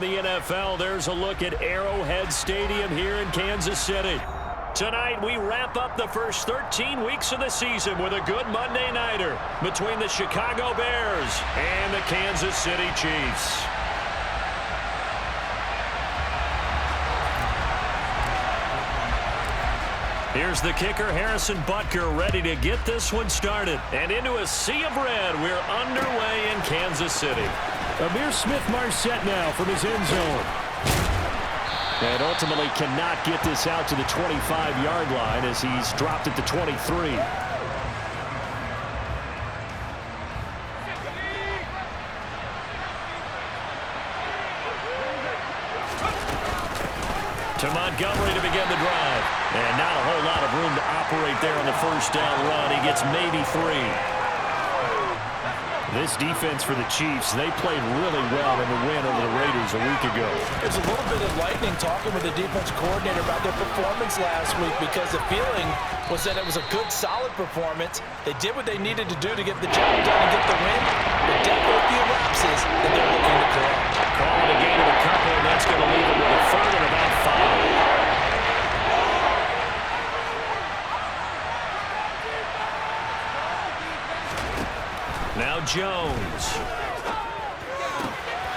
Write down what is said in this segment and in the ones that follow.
The NFL, there's a look at Arrowhead Stadium here in Kansas City. Tonight, we wrap up the first 13 weeks of the season with a good Monday nighter between the Chicago Bears and the Kansas City Chiefs. Here's the kicker, Harrison Butker, ready to get this one started. And into a sea of red, we're underway in Kansas City. Amir Smith-Marset now from his end zone. And ultimately cannot get this out to the 25-yard line as he's dropped at the 23. To Montgomery to begin the drive. And not a whole lot of room to operate there on the first down run. He gets maybe 3. This defense for the Chiefs, they played really well in the win over the Raiders a week ago. There's a little bit of lightning talking with the defense coordinator about their performance last week because the feeling was that it was a good, solid performance. They did what they needed to do to get the job done and get the win, but definitely a few lapses that they're looking to correct. Calling a gain of a couple, and that's going to leave them with a third and about 5. Now Jones.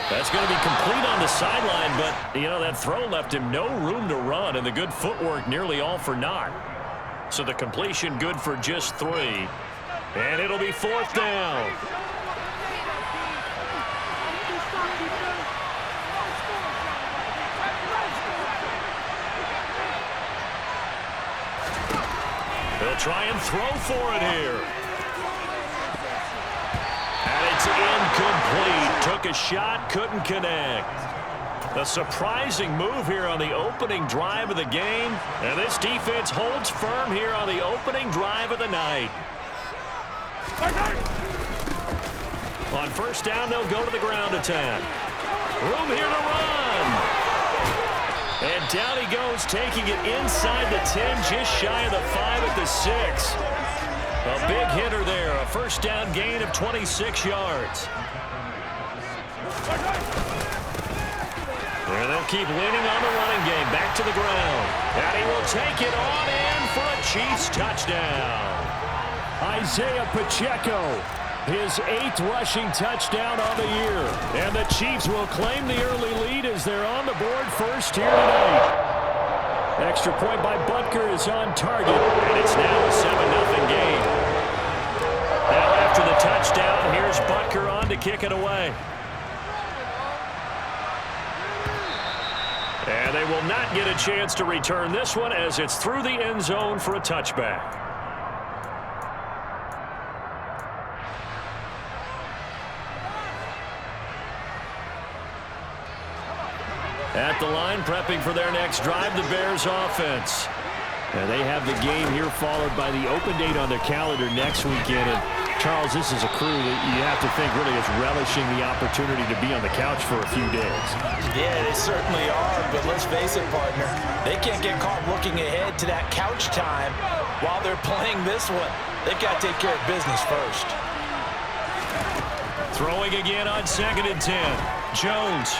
That's going to be complete on the sideline, but, you know, that throw left him no room to run, and the good footwork nearly all for naught. So the completion good for just 3. And it'll be 4th down. They'll try and throw for it here. And it's incomplete. Took a shot, couldn't connect. A surprising move here on the opening drive of the game. And this defense holds firm here on the opening drive of the night. On first down, they'll go to the ground attack. Room here to run. And down he goes, taking it inside the 10, just shy of the 5 at the 6. A big hitter there, a first down gain of 26 yards. And they'll keep leaning on the running game, back to the ground. And he will take it on in for a Chiefs touchdown. Isaiah Pacheco, his 8th rushing touchdown on the year. And the Chiefs will claim the early lead as they're on the board first here tonight. Extra point by Butker is on target. And it's now a 7-0 game. Now after the touchdown, here's Butker on to kick it away. And they will not get a chance to return this one as it's through the end zone for a touchback. At the line, prepping for their next drive, the Bears offense. And they have the game here followed by the open date on their calendar next weekend. And Charles, this is a crew that you have to think really is relishing the opportunity to be on the couch for a few days. Yeah, they certainly are, but let's face it, partner. They can't get caught looking ahead to that couch time while they're playing this one. They've got to take care of business first. Throwing again on 2nd and 10. Jones.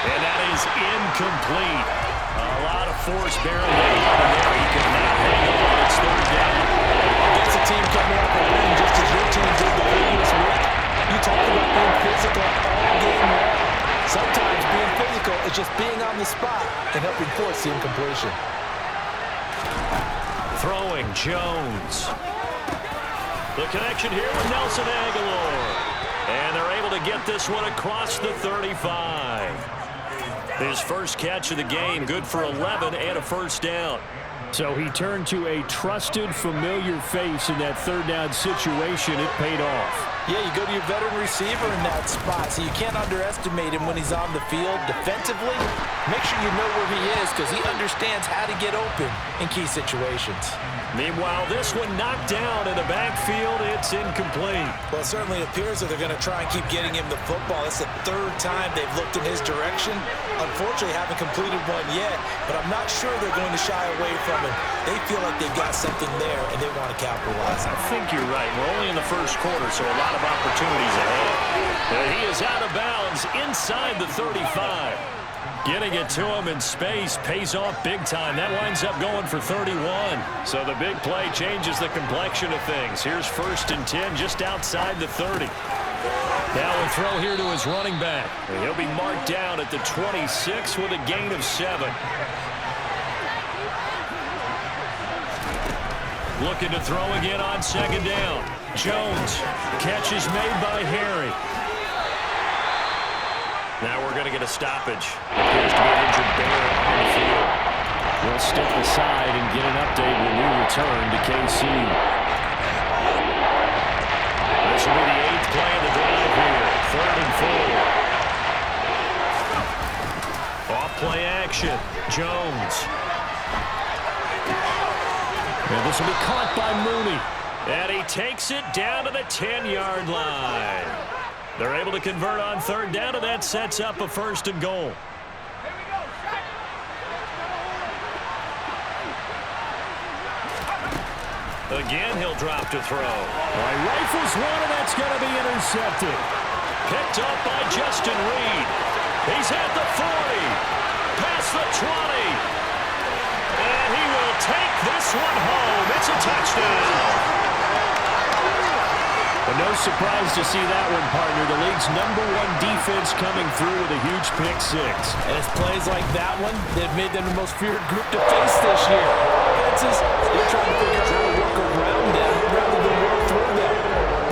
And that is incomplete. A lot of force barely hanging on there. He could not hang on. It's 3rd down. Against a team coming off a win just as your team did the previous week. You talk about being physical all game long. Sometimes being physical is just being on the spot and helping force the incompletion. Throwing Jones. The connection here with Nelson Aguilar. And they're able to get this one across the 35. His first catch of the game, good for 11 and a first down. So he turned to a trusted, familiar face in that 3rd down situation. It paid off. Yeah, you go to your veteran receiver in that spot, so you can't underestimate him when he's on the field defensively. Make sure you know where he is because he understands how to get open in key situations. Meanwhile, this one knocked down in the backfield. It's incomplete. Well, it certainly appears that they're going to try and keep getting him the football. It's the 3rd time they've looked in his direction. Unfortunately, haven't completed one yet, but I'm not sure they're going to shy away from him. They feel like they've got something there, and they want to capitalize. I think you're right. We're only in the first quarter, so a lot of of opportunities ahead. And he is out of bounds inside the 35. Getting it to him in space pays off big time. That winds up going for 31. So the big play changes the complexion of things. Here's 1st and 10 just outside the 30. Now a throw here to his running back. And he'll be marked down at the 26 with a gain of 7. Looking to throw again on 2nd down. Jones. Catch is made by Harry. Now we're going to get a stoppage. Appears to be an injured Bear on the field. We'll step aside and get an update when we return to KC. This will be the 8th play of the drive here. 3rd and 4. Off-play action. Jones. And this will be caught by Mooney. And he takes it down to the 10-yard line. They're able to convert on 3rd down, and that sets up a 1st and goal. Again, he'll drop to throw. He rifles one, and that's going to be intercepted. Picked up by Justin Reed. He's at the 40. Past the 20. And he will take this one home. It's a touchdown. But no surprise to see that one, partner. The league's #1 defense coming through with a huge pick 6. And it's plays like that one that have made them the most feared group to face this year. Defenses, they're trying to figure out how to work around them rather than work through them.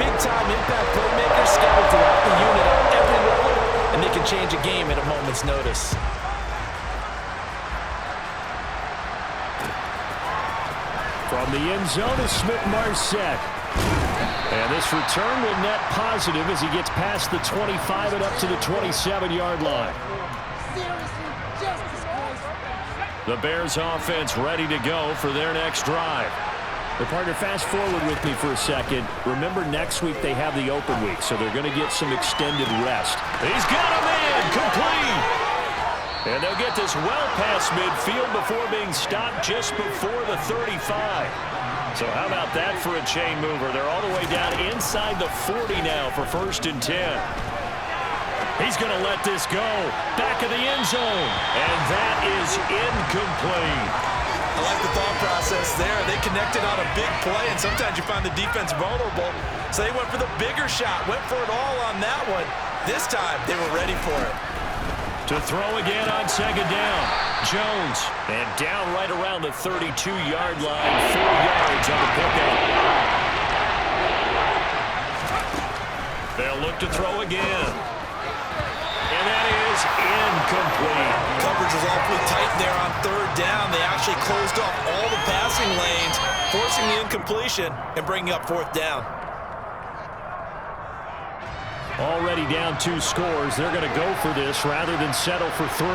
Big-time impact playmakers scattered throughout the unit at every level, and they can change a game at a moment's notice. From the end zone is Smith-Marset. And this return will net positive as he gets past the 25 and up to the 27-yard line. The Bears offense ready to go for their next drive. The partner, fast forward with me for a second. Remember, next week they have the open week, so they're going to get some extended rest. He's got a man complete. And they'll get this well past midfield before being stopped just before the 35. So how about that for a chain mover? They're all the way down inside the 40 now for 1st and 10. He's going to let this go. Back of the end zone. And that is incomplete. I like the thought process there. They connected on a big play, and sometimes you find the defense vulnerable. So they went for the bigger shot, went for it all on that one. This time, they were ready for it. To throw again on 2nd down. Jones. And down right around the 32-yard line. 4 yards on the pickup. They'll look to throw again. And that is incomplete. Coverage was awfully tight there on 3rd down. They actually closed off all the passing lanes, forcing the incompletion and bringing up 4th down. Already down 2 scores. They're going to go for this rather than settle for 3.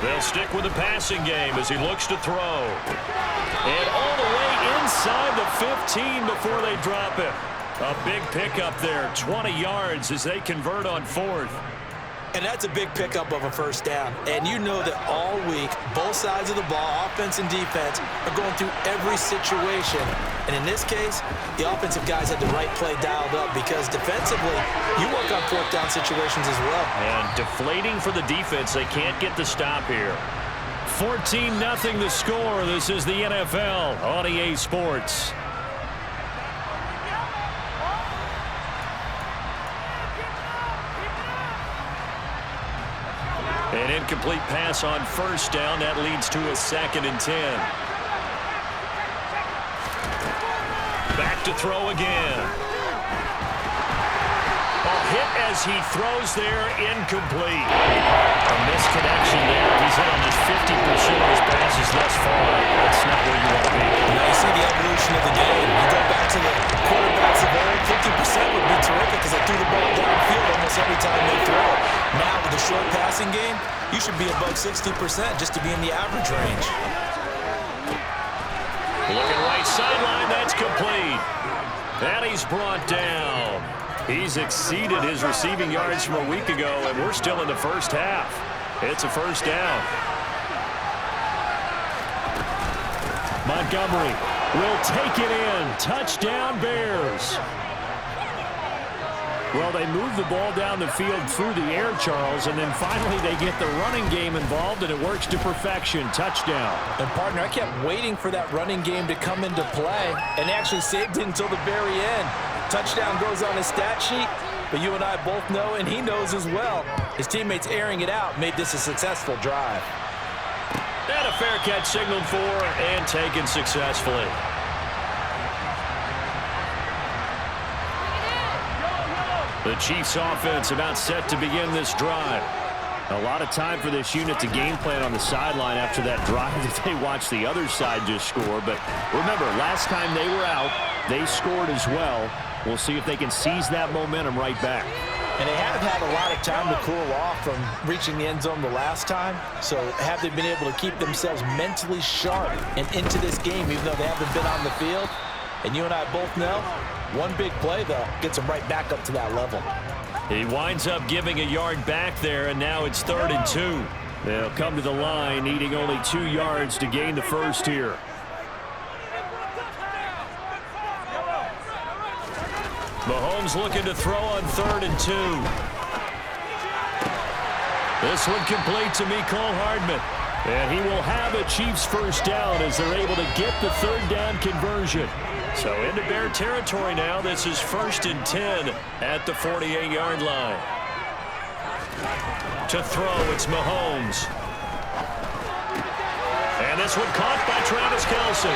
They'll stick with the passing game as he looks to throw. And all the way inside the 15 before they drop it. A big pickup there, 20 yards as they convert on 4th. And that's a big pickup of a 1st down. And you know that all week, both sides of the ball, offense and defense, are going through every situation. And in this case, the offensive guys had the right play dialed up because defensively, you work on 4th down situations as well. And deflating for the defense. They can't get the stop here. 14-0 the score. This is the NFL on EA Sports. An incomplete pass on 1st down. That leads to a 2nd and 10. Back to throw again. A hit as he throws there, incomplete. A misconnection there. He's hit on just 50% of his passes thus far. That's not where you want to be. Now you see the evolution of the game. You go back to the quarterbacks of old, 50% would be terrific because they threw the ball downfield almost every time they throw it. Now with the short passing game, you should be above 60% just to be in the average range. Looking right sideline, that's complete. And he's brought down. He's exceeded his receiving yards from a week ago, and we're still in the 1st half. It's a 1st down. Montgomery will take it in. Touchdown, Bears. Well, they move the ball down the field through the air, Charles, and then finally they get the running game involved, and it works to perfection. Touchdown. And, partner, I kept waiting for that running game to come into play and actually saved it until the very end. Touchdown goes on his stat sheet, but you and I both know, and he knows as well, his teammates airing it out made this a successful drive. And a fair catch signaled for and taken successfully. The Chiefs offense about set to begin this drive. A lot of time for this unit to game plan on the sideline after that drive that they watched the other side just score. But remember, last time they were out, they scored as well. We'll see if they can seize that momentum right back. And they have had a lot of time to cool off from reaching the end zone the last time. So have they been able to keep themselves mentally sharp and into this game even though they haven't been on the field? And you and I both know, one big play, though, gets them right back up to that level. He winds up giving a yard back there, and now it's 3rd and 2. They'll come to the line, needing only 2 yards to gain the first here. Mahomes looking to throw on 3rd and 2. This one complete to Mecole Hardman. And he will have a Chiefs first down as they're able to get the 3rd down conversion. So into Bear territory now. This is 1st and 10 at the 48-yard line. To throw, it's Mahomes. And this one caught by Travis Kelce.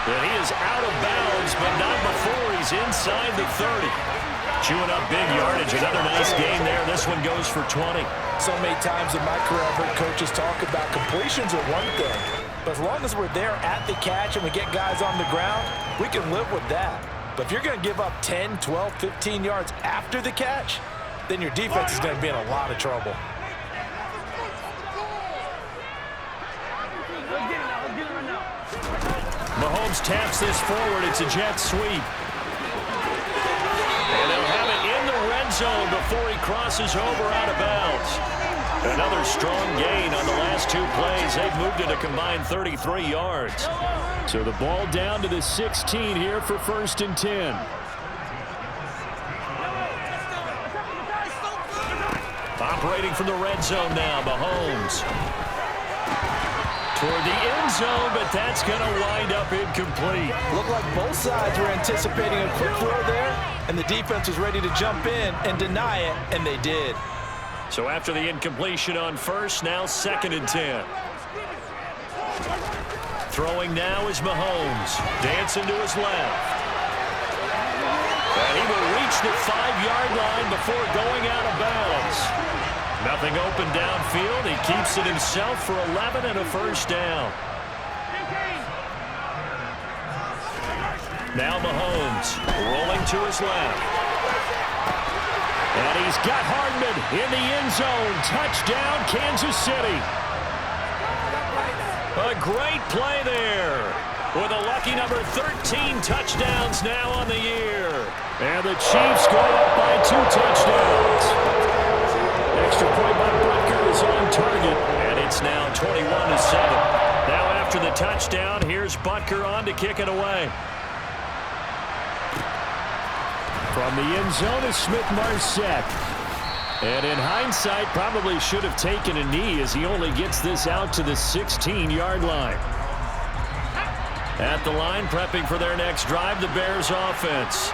And he is out of bounds, but not before he's inside the 30. Chewing up big yardage. Another nice gain there. This one goes for 20. So many times in my career I've heard coaches talk about completions are one thing. But as long as we're there at the catch and we get guys on the ground, we can live with that. But if you're going to give up 10, 12, 15 yards after the catch, then your defense is going to be in a lot of trouble. Mahomes taps this forward. It's a jet sweep. And they'll have it in the red zone before he crosses over out of bounds. Another strong gain on the last 2 plays. They've moved it a combined 33 yards. So the ball down to the 16 here for 1st and 10. Operating from the red zone now, Mahomes. Toward the end zone, but that's going to wind up incomplete. Looked like both sides were anticipating a quick throw there, and the defense was ready to jump in and deny it, and they did. So after the incompletion on 1st, now 2nd and 10. Throwing now is Mahomes. Dancing to his left. And he will reach the 5-yard line before going out of bounds. Nothing open downfield. He keeps it himself for 11 and a first down. Now Mahomes rolling to his left. And he's got Hardman in the end zone. Touchdown, Kansas City. A great play there. With a lucky number 13 touchdowns now on the year. And the Chiefs go up by 2 touchdowns. Extra point by Butker is on target. And it's now 21-7. Now after the touchdown, here's Butker on to kick it away. From the end zone is Smith-Marsette. And in hindsight, probably should have taken a knee as he only gets this out to the 16-yard line. At the line, prepping for their next drive, the Bears offense.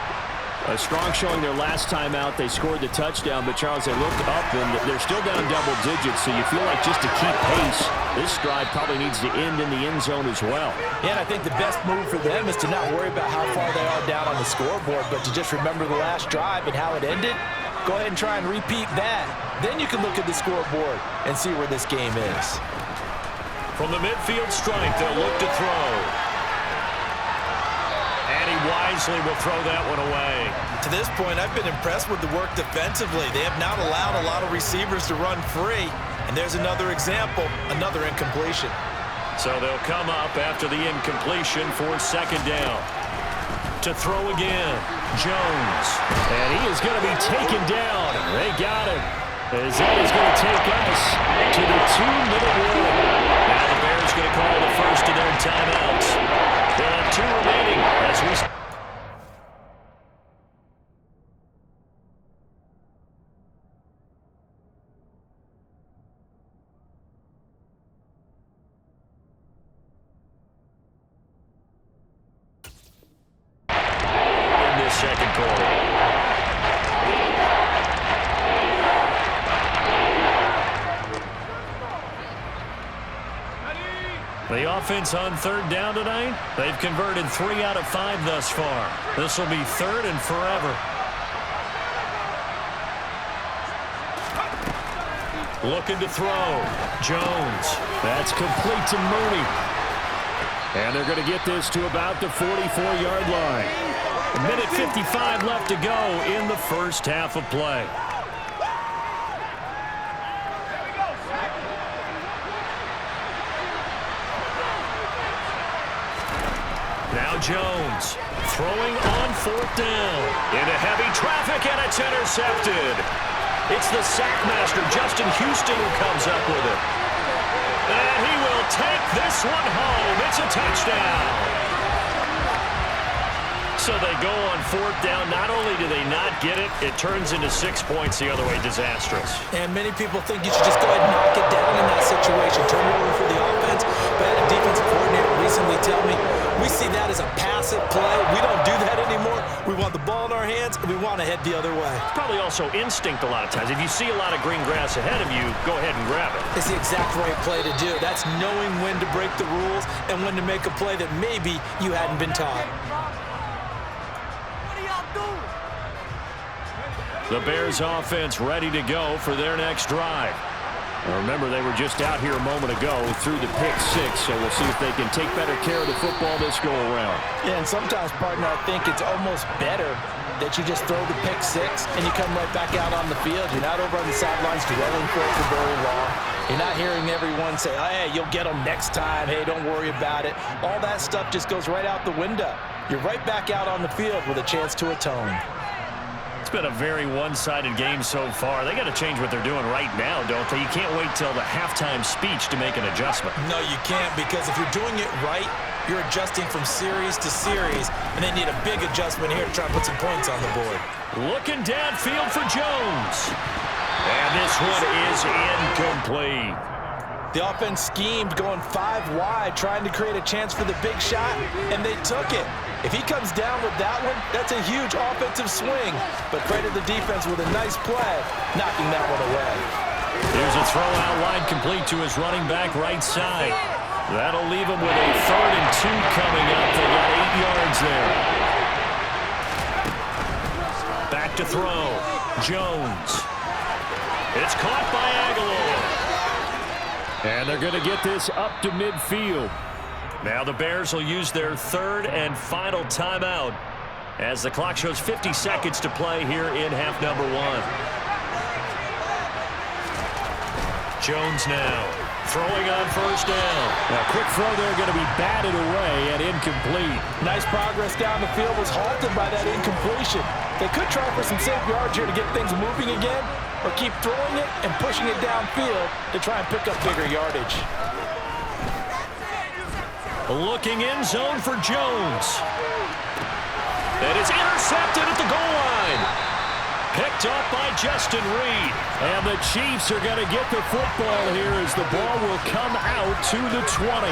A strong showing their last time out. They scored the touchdown, but Charles, they looked up and they're still down double digits, so you feel like just to keep pace, this drive probably needs to end in the end zone as well. Yeah, and I think the best move for them is to not worry about how far they are down on the scoreboard, but to just remember the last drive and how it ended. Go ahead and try and repeat that. Then you can look at the scoreboard and see where this game is. From the midfield stripe, they'll look to throw. And he wisely will throw that one away. To this point, I've been impressed with the work defensively. They have not allowed a lot of receivers to run free. And there's another example, another incompletion. So they'll come up after the incompletion for 2nd down. To throw again, Jones. And he is going to be taken down. They got him. As that is going to take us to the 2-minute warning. Now the Bears going to call the first of their timeouts. They'll have 2 remaining the offense on third down tonight? They've converted 3 out of 5 thus far. This will be third and forever. Looking to throw. Jones. That's complete to Mooney. And they're going to get this to about the 44-yard line. A minute 55 left to go in the first half of play. Now Jones throwing on fourth down. Into heavy traffic, and it's intercepted. It's the sackmaster, Justin Houston, who comes up with it. And he will take this one home. It's a touchdown. So they go on fourth down. Not only do they not get it, it turns into 6 points the other way. Disastrous. And many people think you should just go ahead and knock it down in that situation. Turn it over for the offense. But I had a defensive coordinator recently tell me, we see that as a passive play. We don't do that anymore. We want the ball in our hands, and we want to head the other way. It's probably also instinct a lot of times. If you see a lot of green grass ahead of you, go ahead and grab it. It's the exact right play to do. That's knowing when to break the rules and when to make a play that maybe you hadn't been taught. The Bears offense ready to go for their next drive. Remember, they were just out here a moment ago through the pick 6, so we'll see if they can take better care of the football this go-around. Yeah, and sometimes, partner, I think it's almost better that you just throw the pick 6 and you come right back out on the field. You're not over on the sidelines dwelling for it for very long. You're not hearing everyone say, oh, hey, you'll get them next time. Hey, don't worry about it. All that stuff just goes right out the window. You're right back out on the field with a chance to atone. It's been a very one-sided game so far. They got to change what they're doing right now, don't they? You can't wait till the halftime speech to make an adjustment. No, you can't, because if you're doing it right, you're adjusting from series to series, and they need a big adjustment here to try and put some points on the board. Looking downfield for Jones. And this one is incomplete. The offense schemed going 5 wide, trying to create a chance for the big shot, and they took it. If he comes down with that one, that's a huge offensive swing. But credit the defense with a nice play, knocking that one away. Here's a throw out wide, complete to his running back right side. That'll leave him with a 3rd and 2 coming up. They got 8 yards there. Back to throw. Jones. It's caught by Aguilar. And they're going to get this up to midfield. Now the Bears will use their 3rd and final timeout as the clock shows 50 seconds to play here in half number 1. Jones now throwing on first down. Now, quick throw there, going to be batted away and incomplete. Nice progress down the field, was halted by that incompletion. They could try for some safe yards here to get things moving again, or keep throwing it and pushing it downfield to try and pick up bigger yardage. Looking in zone for Jones. And it's intercepted at the goal line. Picked up by Justin Reed. And the Chiefs are going to get the football here as the ball will come out to the 20.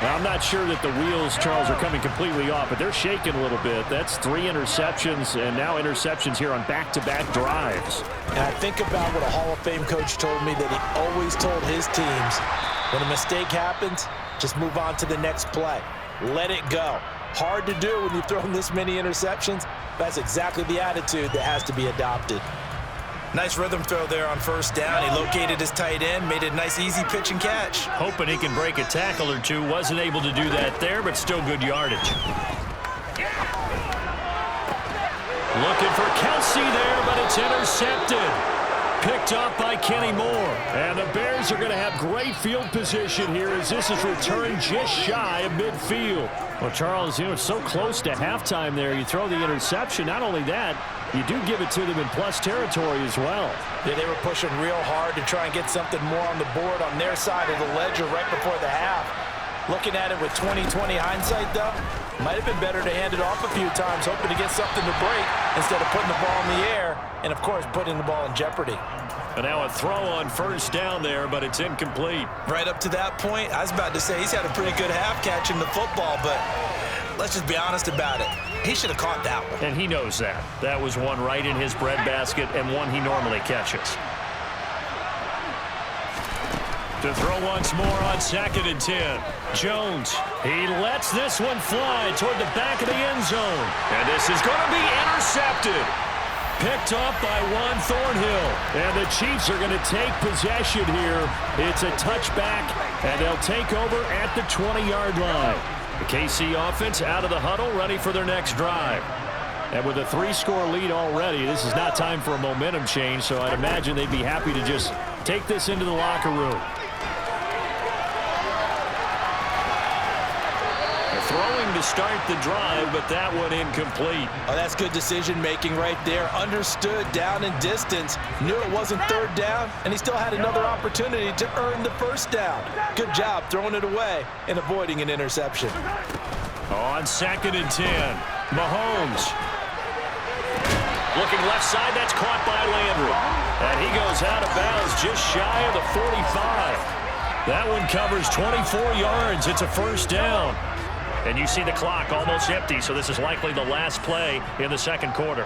Now, I'm not sure that the wheels, Charles, are coming completely off, but they're shaking a little bit. That's 3 interceptions, and now interceptions here on back-to-back drives. And I think about what a Hall of Fame coach told me that he always told his teams, when a mistake happens, just move on to the next play. Let it go. Hard to do when you've thrown this many interceptions. That's exactly the attitude that has to be adopted. Nice rhythm throw there on first down. He located his tight end, made it a nice, easy pitch and catch. Hoping he can break a tackle or two. Wasn't able to do that there, but still good yardage. Looking for Kelsey there, but it's intercepted. Picked off by Kenny Moore. And the Bears are going to have great field position here as this is returned just shy of midfield. Well, Charles, you know, it's so close to halftime there. You throw the interception. Not only that, you do give it to them in plus territory as well. Yeah, they were pushing real hard to try and get something more on the board on their side of the ledger right before the half. Looking at it with 20/20 hindsight, though, might have been better to hand it off a few times, hoping to get something to break instead of putting the ball in the air and, of course, putting the ball in jeopardy. And now a throw on first down there, but it's incomplete. Right up to that point, I was about to say he's had a pretty good half catching the football, but let's just be honest about it. He should have caught that one. And he knows that. That was one right in his breadbasket and one he normally catches. To throw once more on 2nd and 10. Jones, he lets this one fly toward the back of the end zone. And this is going to be intercepted. Picked off by Juan Thornhill. And the Chiefs are going to take possession here. It's a touchback, and they'll take over at the 20-yard line. The KC offense out of the huddle, ready for their next drive. And with a 3-score lead already, this is not time for a momentum change, so I'd imagine they'd be happy to just take this into the locker room. Throwing to start the drive, but that one incomplete. Oh, that's good decision-making right there. Understood down and distance. Knew it wasn't 3rd down, and he still had another opportunity to earn the 1st down. Good job throwing it away and avoiding an interception. On 2nd and 10, Mahomes. Looking left side, that's caught by Landry. And he goes out of bounds just shy of the 45. That one covers 24 yards. It's a 1st down. And you see the clock almost empty, so this is likely the last play in the 2nd quarter.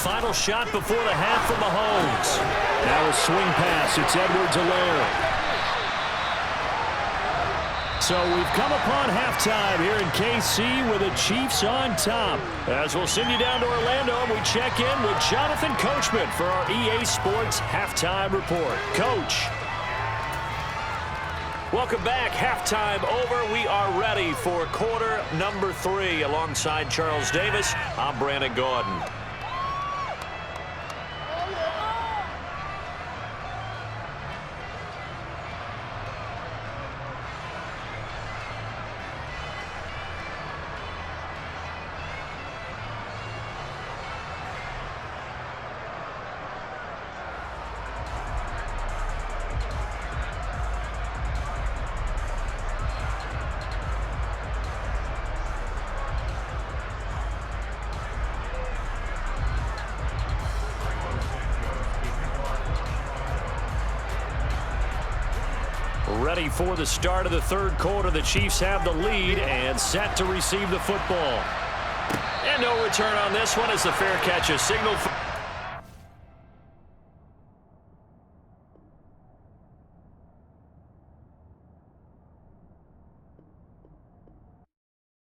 Final shot before the half from Mahomes. Now a swing pass. It's Edwards-Helaire. So we've come upon halftime here in KC with the Chiefs on top. As we'll send you down to Orlando, we check in with Jonathan Coachman for our EA Sports Halftime Report. Coach. Welcome back. Halftime over. We are ready for quarter number 3. Alongside Charles Davis, I'm Brandon Gordon. Ready for the start of the 3rd quarter. The Chiefs have the lead and set to receive the football. And no return on this one as the fair catch is signaled for